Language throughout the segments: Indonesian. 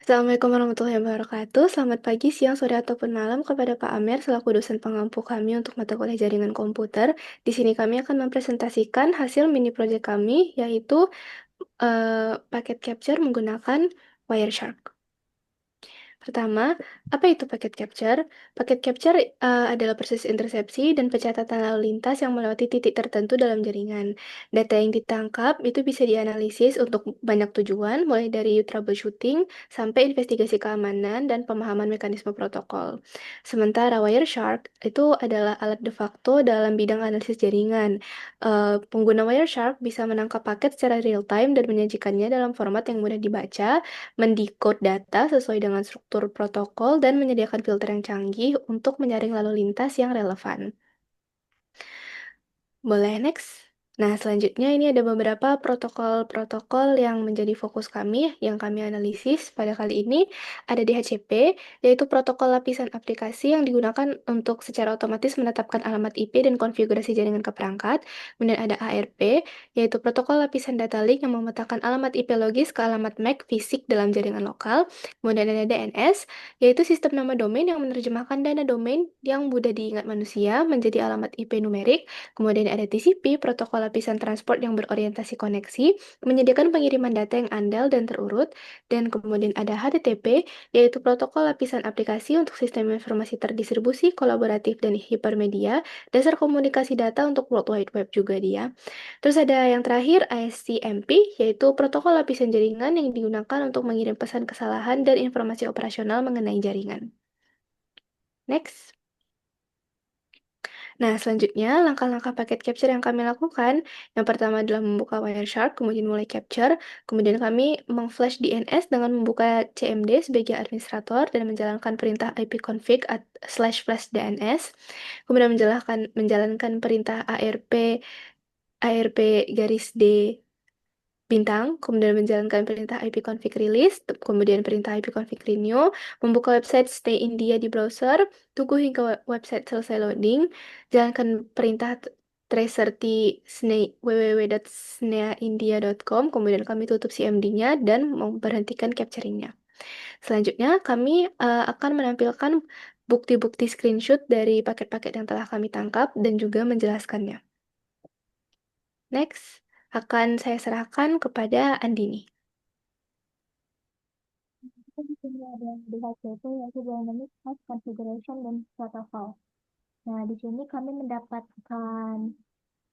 Assalamualaikum warahmatullahi wabarakatuh. Selamat pagi, siang, sore, ataupun malam kepada Pak Amer selaku dosen pengampu kami untuk mata kuliah jaringan komputer. Di sini kami akan mempresentasikan hasil mini project kami, yaitu paket capture menggunakan Wireshark. Pertama, apa itu paket capture? Paket capture adalah proses intersepsi dan pencatatan lalu lintas yang melewati titik tertentu dalam jaringan. Data yang ditangkap itu bisa dianalisis untuk banyak tujuan, mulai dari troubleshooting sampai investigasi keamanan dan pemahaman mekanisme protokol. Sementara Wireshark itu adalah alat de facto dalam bidang analisis jaringan. Pengguna Wireshark bisa menangkap paket secara real time dan menyajikannya dalam format yang mudah dibaca, mendekode data sesuai dengan struktur protokol, dan menyediakan filter yang canggih untuk menyaring lalu lintas yang relevan. Boleh next. Nah, selanjutnya ini ada beberapa protokol-protokol yang menjadi fokus kami, yang kami analisis pada kali ini. Ada DHCP, yaitu protokol lapisan aplikasi yang digunakan untuk secara otomatis menetapkan alamat IP dan konfigurasi jaringan ke perangkat. Kemudian ada ARP, yaitu protokol lapisan data link yang memetakan alamat IP logis ke alamat MAC fisik dalam jaringan lokal. Kemudian ada DNS, yaitu sistem nama domain yang menerjemahkan dana domain yang mudah diingat manusia menjadi alamat IP numerik. Kemudian ada TCP, protokol lapisan transport yang berorientasi koneksi, menyediakan pengiriman data yang andal dan terurut. Dan kemudian ada HTTP, yaitu protokol lapisan aplikasi untuk sistem informasi terdistribusi, kolaboratif, dan hipermedia, dasar komunikasi data untuk World Wide Web juga dia. Terus ada yang terakhir, ICMP, yaitu protokol lapisan jaringan yang digunakan untuk mengirim pesan kesalahan dan informasi operasional mengenai jaringan. Next. Nah, selanjutnya langkah-langkah paket capture yang kami lakukan. Yang pertama adalah membuka Wireshark, kemudian mulai capture. Kemudian kami mengflash DNS dengan membuka CMD sebagai administrator dan menjalankan perintah ipconfig/flash DNS. Kemudian menjalankan perintah ARP garis D bintang, kemudian menjalankan perintah ipconfig release, kemudian perintah ipconfig renew, membuka website stay India di browser, tunggu hingga website selesai loading, jalankan perintah tracer di www.snaindia.com, kemudian kami tutup CMD-nya dan memberhentikan capturing-nya. Selanjutnya, kami akan menampilkan bukti-bukti screenshot dari paket-paket yang telah kami tangkap dan juga menjelaskannya. Next, akan saya serahkan kepada Andini. Di sini ada DHCP yaitu Dynamic Host Configuration dan Protocol. Nah, di sini kami mendapatkan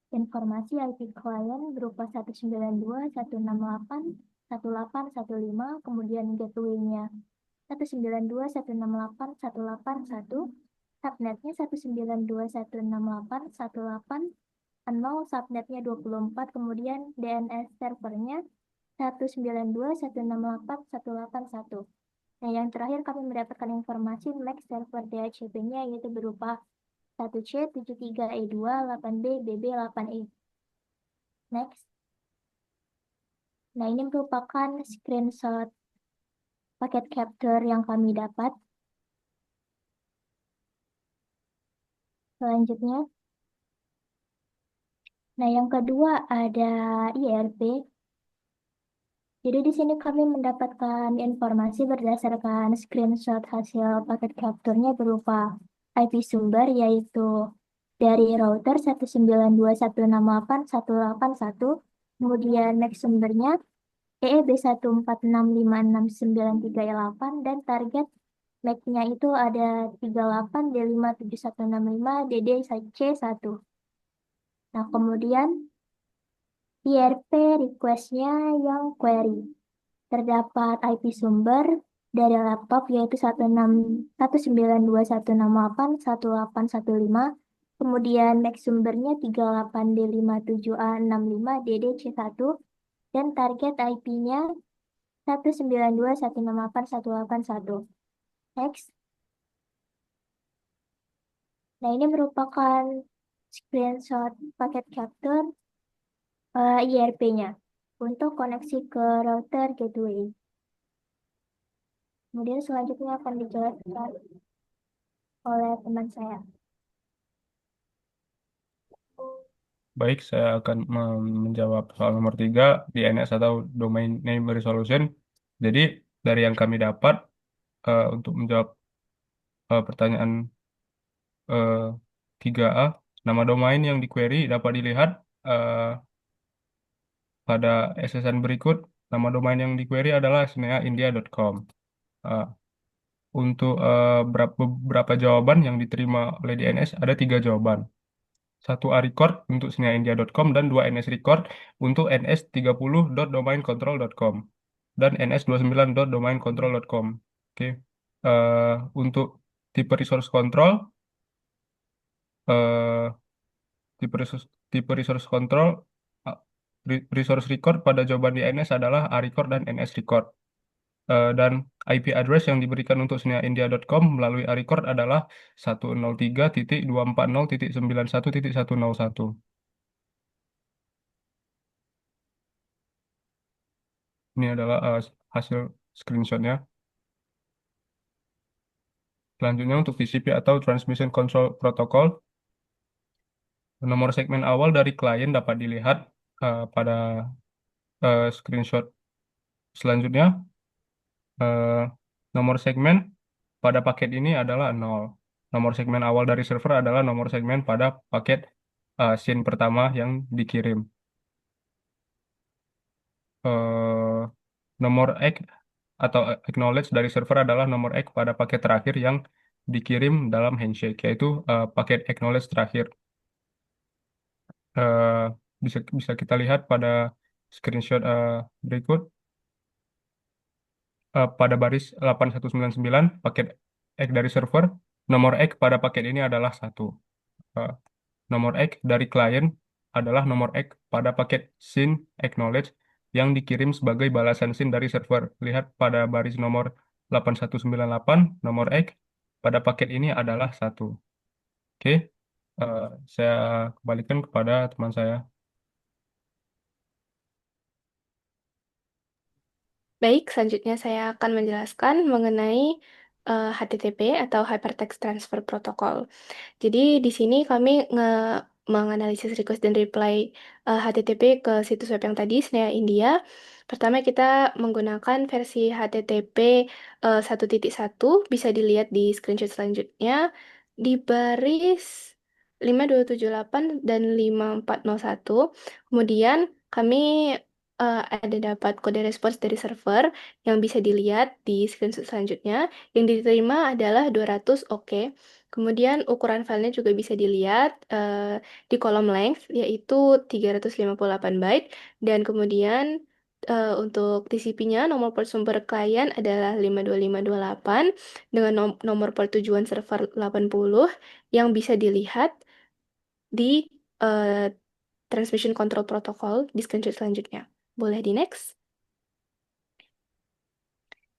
informasi IP klien berupa 192.168.1.8.1.5, kemudian gateway-nya 192.168.1.8.1, subnetnya 192.168.1.8.0, subnetnya 24, kemudian DNS servernya 192.168.1.8.1. Nah, yang terakhir kami mendapatkan informasi MAC server DHCP-nya yaitu berupa 1C73E2 8B BB8E. Next. Nah, ini merupakan screenshot paket capture yang kami dapat. Selanjutnya, nah yang kedua ada IRP. Jadi di sini kami mendapatkan informasi berdasarkan screenshot hasil paket capture-nya berupa IP sumber yaitu dari router 192.168.1.8.1, kemudian MAC sumbernya EEB1465693E8 dan target MAC-nya itu ada 38D57165DD-C1. Nah, kemudian IRP request-nya yang query. Terdapat IP sumber dari laptop yaitu 192.168.1.8.1.5. Kemudian MAC sumbernya 38D57A65DD-C1 dan target IP-nya 192.168.1.8.1. Next. Nah, ini merupakan screenshot paket capture IRP-nya untuk koneksi ke router gateway. Kemudian selanjutnya akan dijelaskan oleh teman saya. Baik, saya akan menjawab soal nomor 3, DNS atau Domain Name Resolution. Jadi, dari yang kami dapat untuk menjawab pertanyaan eh, 3A, nama domain yang di query dapat dilihat eh, pada SSN berikut. Nama domain yang di query adalah sneaindia.com. Eh, untuk beberapa jawaban yang diterima oleh DNS ada 3 jawaban. Satu A record untuk sneaindia.com dan 2 NS record untuk ns30.domaincontrol.com dan ns29.domaincontrol.com. Oke. Untuk tipe resource control, eh, tipe resource control, uh, resource record pada jawaban DNS adalah A record dan NS record. Dan IP address yang diberikan untuk sneaindia.com melalui A record adalah 103.240.91.101. Ini adalah hasil screenshotnya. Selanjutnya untuk TCP atau Transmission Control Protocol, nomor segmen awal dari klien dapat dilihat pada screenshot selanjutnya. Eh, Nomor segmen pada paket ini adalah 0. Nomor segmen awal dari server adalah nomor segmen pada paket SYN pertama yang dikirim. Eh, Nomor ACK atau acknowledge dari server adalah nomor ACK pada paket terakhir yang dikirim dalam handshake, yaitu paket acknowledge terakhir. Eh, bisa bisa kita lihat pada screenshot berikut. Pada baris 8199 paket ACK dari server, nomor ACK pada paket ini adalah 1. Eh, Nomor ACK dari klien adalah nomor ACK pada paket SYN acknowledge yang dikirim sebagai balasan SYN dari server. Lihat pada baris nomor 8198, nomor ACK pada paket ini adalah 1. Oke, eh, saya kembalikan kepada teman saya. Baik, selanjutnya saya akan menjelaskan mengenai HTTP atau Hypertext Transfer Protocol. Jadi di sini kami menganalisis request dan reply HTTP ke situs web yang tadi, Snea India. Pertama kita menggunakan versi HTTP 1.1, bisa dilihat di screenshot selanjutnya di baris 5278 dan 5401. Kemudian kami ada dapat kode respons dari server yang bisa dilihat di screenshot selanjutnya. Yang diterima adalah 200 oke. Kemudian ukuran filenya juga bisa dilihat di kolom length, yaitu 358 byte. Dan kemudian untuk TCP-nya, nomor port sumber klien adalah 52528 dengan nomor port tujuan server 80 yang bisa dilihat di eh, Transmission Control Protocol di screenshot selanjutnya. Boleh di next?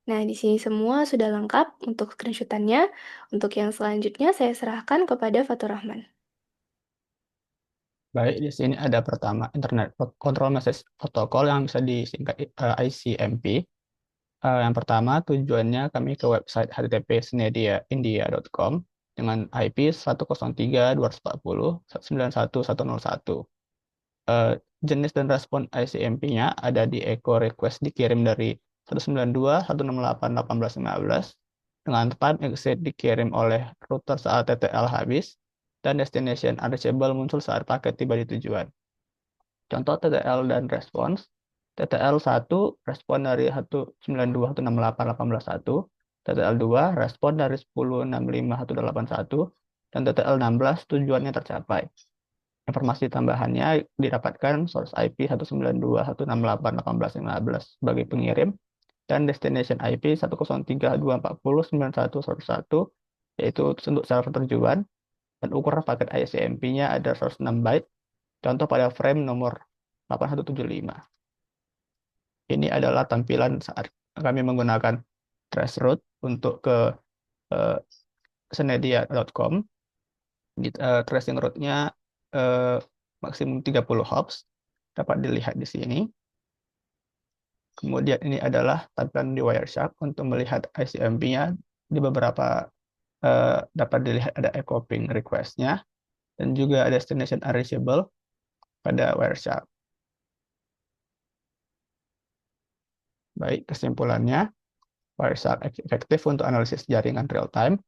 Nah, di sini semua sudah lengkap untuk screenshotannya. Untuk yang selanjutnya, saya serahkan kepada Fatur Rahman. Baik, di sini ada pertama Internet Control Message Protocol yang bisa disingkat ICMP. Yang pertama tujuannya kami ke website http snediaindia.com dengan IP 103.240.91.101. Jenis dan respon ICMP-nya ada di echo request dikirim dari 192.168.18.15 dengan time exit dikirim oleh router saat TTL habis dan destination unreachable muncul saat paket tiba di tujuan. Contoh TTL dan respons. TTL 1 respon dari 192.168.18.1, TTL 2 respon dari 10.65.181, dan TTL 16 tujuannya tercapai. Informasi tambahannya didapatkan source IP 192.168.18.15 sebagai pengirim dan destination IP 103.240.91.101 yaitu untuk server tujuan dan ukuran paket ICMP-nya ada 106 byte. Contoh pada frame nomor 8175. Ini adalah tampilan saat kami menggunakan traceroute untuk ke snedia.com. Tracing route-nya maksimum 30 hops. Dapat dilihat di sini. Kemudian ini adalah tampilan di Wireshark untuk melihat ICMP-nya di beberapa dapat dilihat ada echo ping request-nya dan juga ada destination unreachable pada Wireshark. Baik, kesimpulannya Wireshark efektif untuk analisis jaringan real-time.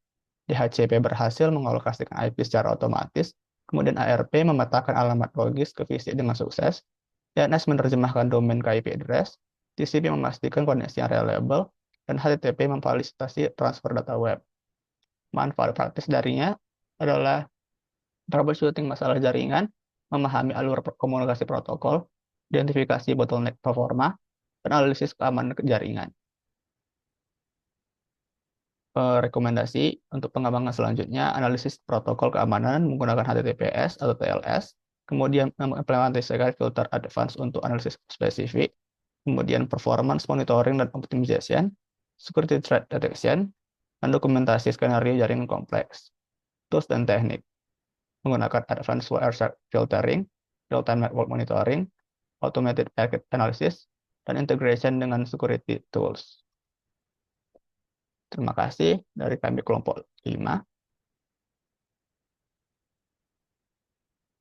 DHCP berhasil mengalokasikan IP secara otomatis. Kemudian ARP memetakan alamat logis ke VC dengan sukses. DNS menerjemahkan domain ke IP address. TCP memastikan koneksi yang reliable. Dan HTTP memfasilitasi transfer data web. Manfaat praktis darinya adalah troubleshooting masalah jaringan, memahami alur komunikasi protokol, identifikasi bottleneck performa, dan analisis keamanan jaringan. Rekomendasi untuk pengembangan selanjutnya, analisis protokol keamanan menggunakan HTTPS atau TLS, kemudian mengimplementasikan filter advance untuk analisis spesifik, kemudian performance monitoring dan optimization, security threat detection, dan dokumentasi skenario jaringan kompleks. Tools dan teknik menggunakan advanced Wireshark filtering, real-time network monitoring, automated packet analysis, dan integration dengan security tools. Terima kasih dari kami kelompok 5.